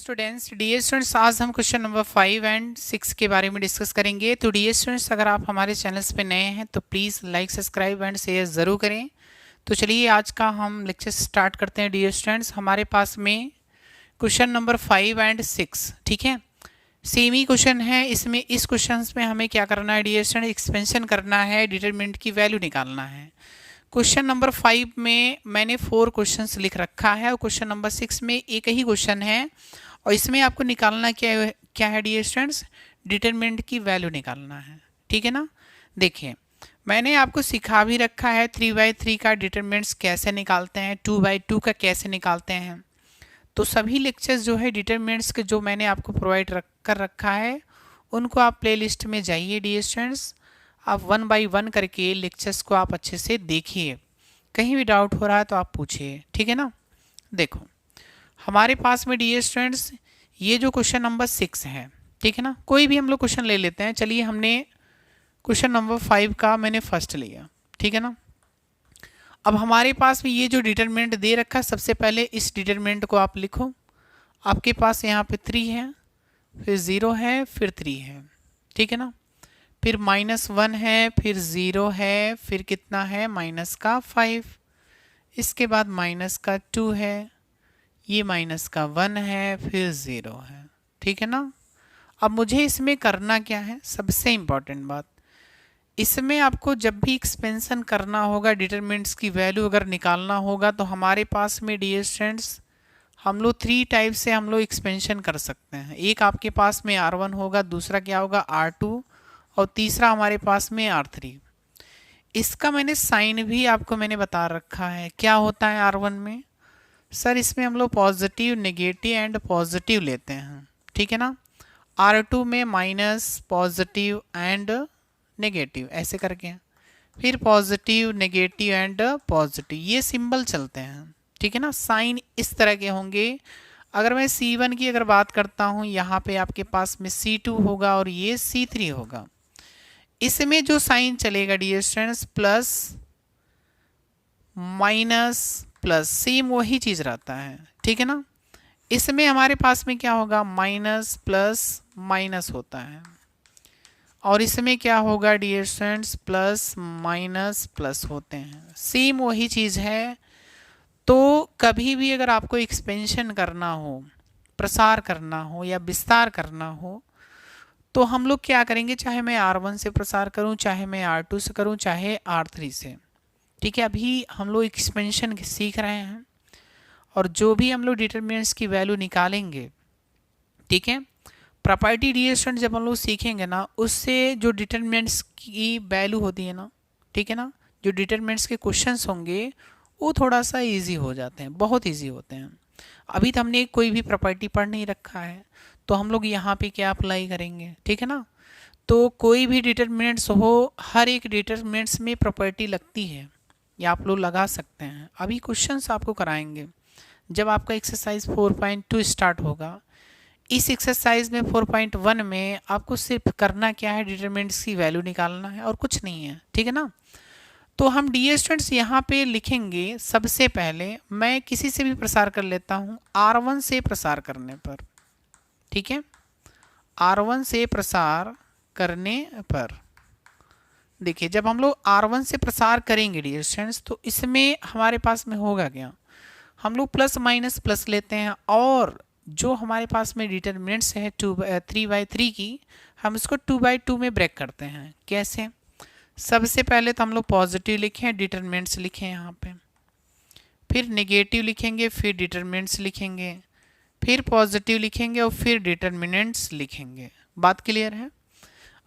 Dear students, आज हम question number 5 and 6 के बारे में डिस्कस करेंगे। तो डियर स्टूडेंट्स, अगर आप हमारे चैनल्स पे नए हैं तो please like, subscribe and share ज़रूर करें। तो चलिए आज का हम लेक्चर स्टार्ट करते हैं। डियर स्टूडेंट्स, हमारे पास में क्वेश्चन नंबर 5 एंड 6, ठीक है, सेम ही क्वेश्चन है। इसमें इस क्वेश्चन में हमें क्या करना है डियर स्टूडेंट, एक्सपेंशन करना है, डिटरमिनेंट की वैल्यू निकालना है। क्वेश्चन नंबर 5 में मैंने 4 क्वेश्चंस लिख रखा है और क्वेश्चन नंबर 6 में एक ही क्वेश्चन है और इसमें आपको निकालना क्या है डियर स्टूडेंट्स, डिटरमिनेंट की वैल्यू निकालना है, ठीक है ना। देखिए, मैंने आपको सिखा भी रखा है 3/3 का डिटरमिनेंट्स कैसे निकालते हैं, 2/2 का कैसे निकालते हैं। तो सभी लेक्चर्स जो है डिटरमिनेंट्स के जो मैंने आपको प्रोवाइड कर रखा है उनको आप प्लेलिस्ट में जाइए डियर स्टूडेंट्स। आप 1 बाय 1 करके लेक्चर्स को आप अच्छे से देखिए, कहीं भी डाउट हो रहा है तो आप पूछिए, ठीक है ना। देखो, हमारे पास में डियर स्टूडेंट्स ये जो क्वेश्चन नंबर 6 है, ठीक है ना, कोई भी हम लोग क्वेश्चन ले लेते हैं। चलिए, हमने क्वेश्चन नंबर 5 का मैंने फर्स्ट लिया, ठीक है ना। अब हमारे पास में ये जो डिटरमिनेंट दे रखा है, सबसे पहले इस डिटरमिनेंट को आप लिखो। आपके पास यहाँ पे 3 है, फिर 0 है, फिर 3 है, ठीक है ना। फिर -1 है, फिर 0 है, फिर कितना है माइनस का 5, इसके बाद माइनस का 2 है, ये माइनस का 1 है, फिर 0 है, ठीक है ना। अब मुझे इसमें करना क्या है, सबसे इम्पॉर्टेंट बात, इसमें आपको जब भी एक्सपेंशन करना होगा, डिटरमिनेंट्स की वैल्यू अगर निकालना होगा, तो हमारे पास में डियर स्टूडेंट्स हम लोग 3 टाइप से हम लोग एक्सपेंशन कर सकते हैं। एक आपके पास में R1 होगा, दूसरा क्या होगा R2 और तीसरा हमारे पास में R3। इसका मैंने साइन भी आपको मैंने बता रखा है, क्या होता है R1 में। सर, इसमें हम लोग पॉजिटिव, नेगेटिव एंड पॉजिटिव लेते हैं, ठीक है ना। R2 में माइनस, पॉजिटिव एंड नेगेटिव ऐसे करके, फिर पॉजिटिव, नेगेटिव एंड पॉजिटिव, ये सिंबल चलते हैं, ठीक है ना। साइन इस तरह के होंगे। अगर मैं C1 की अगर बात करता हूँ, यहाँ पे आपके पास में C2 होगा और ये C3 होगा। इसमें जो साइन चलेगा dear students, plus minus plus, same वही चीज़ रहता है, ठीक है ना। इसमें हमारे पास में क्या होगा, माइनस प्लस माइनस होता है, और इसमें क्या होगा dear students, plus minus plus होते हैं, सेम वही चीज़ है। तो कभी भी अगर आपको एक्सपेंशन करना हो, प्रसार करना हो या विस्तार करना हो, तो हम लोग क्या करेंगे, चाहे मैं R1 से प्रसार करूं, चाहे मैं R2 से करूं, चाहे R3 से, ठीक है। अभी हम लोग एक्सपेंशन सीख रहे हैं और जो भी हम लोग डिटरमिनेंट्स की वैल्यू निकालेंगे, ठीक है, प्रॉपर्टी डियर स्टूडेंट जब हम लोग सीखेंगे ना, उससे जो डिटरमिनेंट्स की वैल्यू होती है ना, ठीक है ना, जो डिटरमिनेंट्स के क्वेश्चंस होंगे वो थोड़ा सा इजी हो जाते हैं, बहुत इजी होते हैं। अभी तो हमने कोई भी प्रॉपर्टी पढ़ नहीं रखा है, तो हम लोग यहाँ पे क्या अप्लाई करेंगे, ठीक है ना। तो कोई भी डिटरमिनेंट्स हो, हर एक डिटरमिनेंट्स में प्रॉपर्टी लगती है, या आप लोग लगा सकते हैं। अभी क्वेश्चंस आपको कराएंगे जब आपका एक्सरसाइज 4.2 स्टार्ट होगा। इस एक्सरसाइज में 4.1 में आपको सिर्फ करना क्या है, डिटरमिनेंट्स की वैल्यू निकालना है और कुछ नहीं है, ठीक है ना। तो हम डियर स्टूडेंट्स यहाँ पे लिखेंगे, सबसे पहले मैं किसी से भी प्रसार कर लेता हूँ, R1 से प्रसार करने पर, ठीक है, R1 से प्रसार करने पर। देखिए, जब हम लोग R1 से प्रसार करेंगे डियर स्टूडेंट्स, तो इसमें हमारे पास में होगा क्या, हम लोग प्लस माइनस प्लस लेते हैं, और जो हमारे पास में डिटरमिनेंट्स है 3/3 की, हम इसको 2/2 में ब्रेक करते हैं। कैसे, सबसे पहले तो हम लोग पॉजिटिव लिखें, डिटरमिनेंट्स लिखें यहाँ पे, फिर नेगेटिव लिखेंगे, फिर डिटरमिनेंट्स लिखेंगे, फिर पॉजिटिव लिखेंगे और फिर डिटरमिनेंट्स लिखेंगे। बात क्लियर है।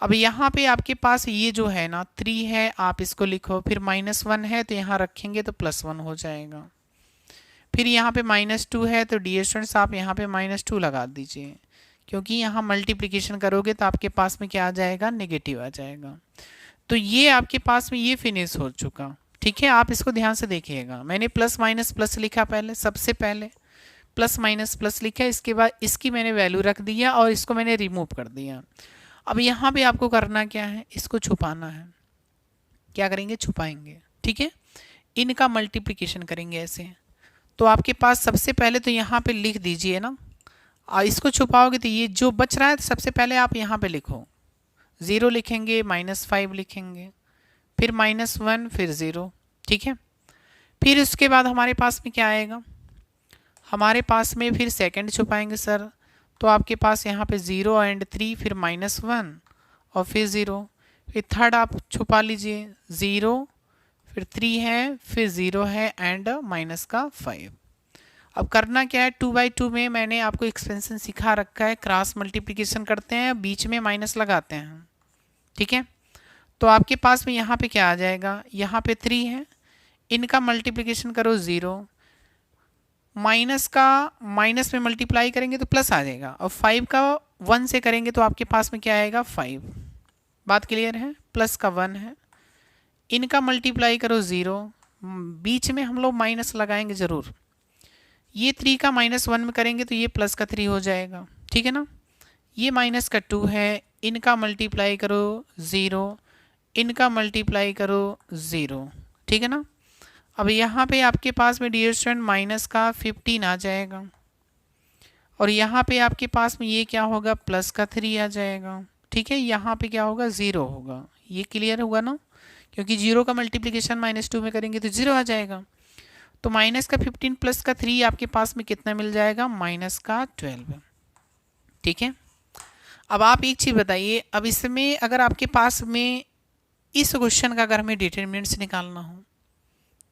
अब यहाँ पे आपके पास ये जो है ना 3 है, आप इसको लिखो, फिर -1 है तो यहाँ रखेंगे तो +1 हो जाएगा, फिर यहाँ पे -2 है तो डियर स्टूडेंट्स आप यहाँ पे -2 लगा दीजिए, क्योंकि यहाँ मल्टीप्लिकेशन करोगे तो आपके पास में क्या आ जाएगा, नेगेटिव आ जाएगा। तो ये आपके पास में ये फिनिश हो चुका, ठीक है। आप इसको ध्यान से देखिएगा, मैंने प्लस माइनस प्लस लिखा, पहले सबसे पहले प्लस माइनस प्लस लिखा, इसके बाद इसकी मैंने वैल्यू रख दिया और इसको मैंने रिमूव कर दिया। अब यहाँ पे आपको करना क्या है, इसको छुपाना है। क्या करेंगे, छुपाएंगे, ठीक है, इनका मल्टीप्लिकेशन करेंगे ऐसे। तो आपके पास सबसे पहले तो यहाँ पे लिख दीजिए ना, इसको छुपाओगे तो ये जो बच रहा है तो सबसे पहले आप यहाँ पे लिखो, 0 लिखेंगे, -5 लिखेंगे, फिर -1, फिर 0, ठीक है। फिर उसके बाद हमारे पास में क्या आएगा, हमारे पास में फिर सेकंड छुपाएंगे सर, तो आपके पास यहाँ पे 0 एंड 3, फिर -1 और फिर 0, फिर थर्ड आप छुपा लीजिए, 0 फिर 3 है, फिर 0 है एंड -5। अब करना क्या है, 2/2 में मैंने आपको एक्सपेंशन सिखा रखा है, क्रॉस मल्टीप्लिकेशन करते हैं, बीच में माइनस लगाते हैं, ठीक है। तो आपके पास में यहाँ पे क्या आ जाएगा, यहाँ पे 3 है, इनका मल्टीप्लिकेशन करो 0, माइनस का माइनस में मल्टीप्लाई करेंगे तो प्लस आ जाएगा, और 5 का 1 से करेंगे तो आपके पास में क्या आएगा 5। बात क्लियर है, प्लस का 1 है, इनका मल्टीप्लाई करो 0, बीच में हम लोग माइनस लगाएंगे ज़रूर, ये 3 का -1 में करेंगे तो ये प्लस का 3 हो जाएगा, ठीक है ना। ये माइनस का 2 है, इनका मल्टीप्लाई करो 0, इनका मल्टीप्लाई करो 0, ठीक है ना। अब यहाँ पे आपके पास में डियर स्टूडेंट माइनस का 15 आ जाएगा, और यहाँ पे आपके पास में ये क्या होगा, प्लस का 3 आ जाएगा, ठीक है। यहाँ पे क्या होगा, 0 होगा। ये क्लियर होगा ना, क्योंकि 0 का मल्टीप्लिकेशन -2 में करेंगे तो 0 आ जाएगा। तो माइनस का 15 प्लस का 3 आपके पास में कितना मिल जाएगा, माइनस का 12, ठीक है। अब आप एक चीज़ बताइए, अब इसमें अगर आपके पास में इस क्वेश्चन का अगर हमें डिटरमिनेंट्स निकालना हो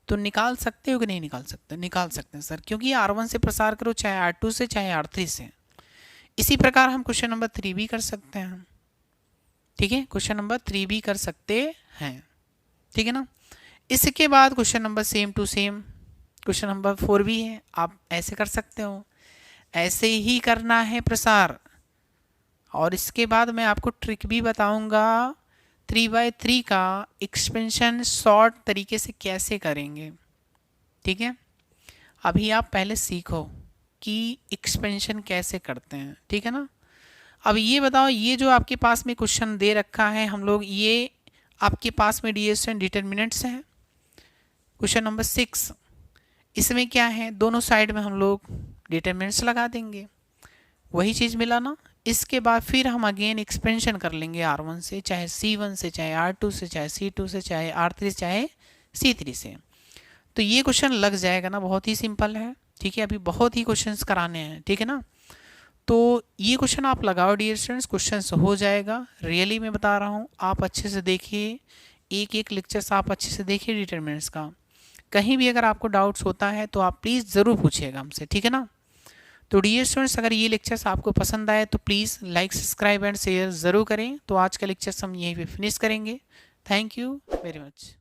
तो निकाल सकते हो कि नहीं निकाल सकते, निकाल सकते हैं सर, क्योंकि R1 से प्रसार करो, चाहे R2 से चाहे R3 से। इसी प्रकार हम क्वेश्चन नंबर 3 भी कर सकते हैं, ठीक है, क्वेश्चन नंबर 3 भी कर सकते हैं, ठीक है ना। इसके बाद question number same to same question number 4 भी है, आप ऐसे कर सकते हो, ऐसे ही करना है प्रसार। और इसके बाद मैं आपको ट्रिक भी बताऊंगा 3/3 का एक्सपेंशन शॉर्ट तरीके से कैसे करेंगे, ठीक है। अभी आप पहले सीखो कि एक्सपेंशन कैसे करते हैं, ठीक है ना। अब ये बताओ, ये जो आपके पास में क्वेश्चन दे रखा है हम लोग, ये आपके पास में डिटर्मिनेंट्स हैं। क्वेश्चन नंबर 6, इसमें क्या है, दोनों साइड में हम लोग डिटर्मिनेंट्स लगा देंगे, वही चीज़ मिला ना। इसके बाद फिर हम अगेन एक्सपेंशन कर लेंगे R1 से, चाहे C1 से, चाहे R2 से, चाहे C2 से, चाहे R3 से, चाहे C3 से। तो ये क्वेश्चन लग जाएगा ना, बहुत ही सिंपल है, ठीक है। अभी बहुत ही क्वेश्चंस कराने हैं, ठीक है ना। तो ये क्वेश्चन आप लगाओ डियर स्टूडेंट्स, क्वेश्चन हो जाएगा, रियली मैं बता रहा हूँ। आप अच्छे से देखिए, एक एक लेक्चर्स आप अच्छे से देखिए डिटरमिनेंट्स का। कहीं भी अगर आपको डाउट्स होता है तो आप प्लीज़ ज़रूर पूछिएगा हमसे, ठीक है ना। तो डियर स्टूडेंट्स, अगर ये लेक्चर्स आपको पसंद आए तो please like, subscribe and share ज़रूर करें। तो आज का लेक्चर्स हम यहीं पे फिनिश करेंगे। Thank you very much.